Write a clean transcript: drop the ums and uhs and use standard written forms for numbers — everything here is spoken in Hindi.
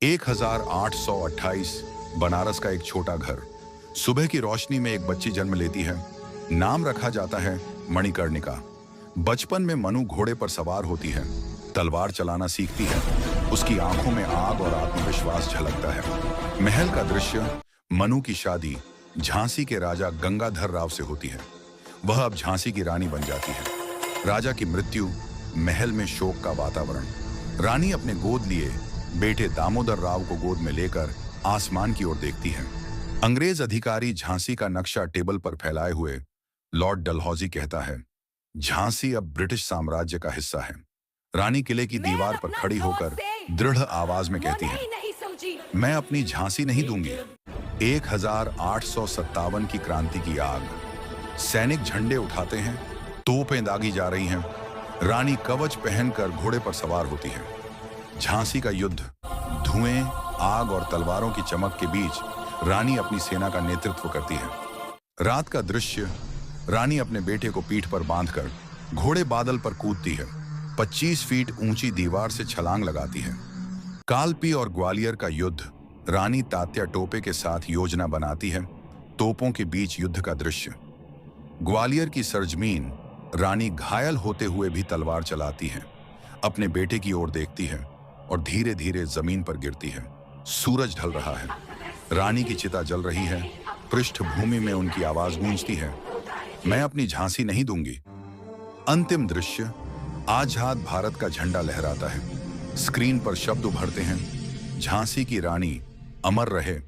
1828 बनारस का एक छोटा घर। सुबह की रोशनी में एक बच्ची जन्म लेती है। नाम रखा जाता है मणिकर्णिका। बचपन में मनु घोड़े पर सवार होती है, तलवार चलाना सीखती है। उसकी आंखों में आग और आत्मविश्वास झलकता है। महल का दृश्य। मनु की शादी झांसी के राजा गंगाधर राव से होती है। वह अब झांसी की रानी बन जाती है। राजा की मृत्यु। महल में शोक का वातावरण। रानी अपने गोद लिए बेटे दामोदर राव को गोद में लेकर आसमान की ओर देखती है। अंग्रेज अधिकारी झांसी का नक्शा टेबल पर फैलाए हुए लॉर्ड डलहौजी कहता है, झांसी अब ब्रिटिश साम्राज्य का हिस्सा है। रानी किले की दीवार पर खड़ी होकर दृढ़ आवाज में कहती है, मैं अपनी झांसी नहीं दूंगी। 1857 की क्रांति की आग। सैनिक झंडे उठाते हैं, तोपें दागी जा रही हैं। रानी कवच पहनकर घोड़े पर सवार होती है। झांसी का युद्ध। धुएं, आग और तलवारों की चमक के बीच रानी अपनी सेना का नेतृत्व करती है। रात का दृश्य। रानी अपने बेटे को पीठ पर बांधकर घोड़े बादल पर कूदती है। 25 फीट ऊंची दीवार से छलांग लगाती है। कालपी और ग्वालियर का युद्ध। रानी तात्या टोपे के साथ योजना बनाती है। तोपों के बीच युद्ध का दृश्य। ग्वालियर की सरजमीन। रानी घायल होते हुए भी तलवार चलाती है, अपने बेटे की ओर देखती है और धीरे धीरे जमीन पर गिरती है। सूरज ढल रहा है। रानी की चिता जल रही है। पृष्ठभूमि में उनकी आवाज गूंजती है, मैं अपनी झांसी नहीं दूंगी। अंतिम दृश्य। आजाद भारत का झंडा लहराता है। स्क्रीन पर शब्द उभरते हैं, झांसी की रानी अमर रहे।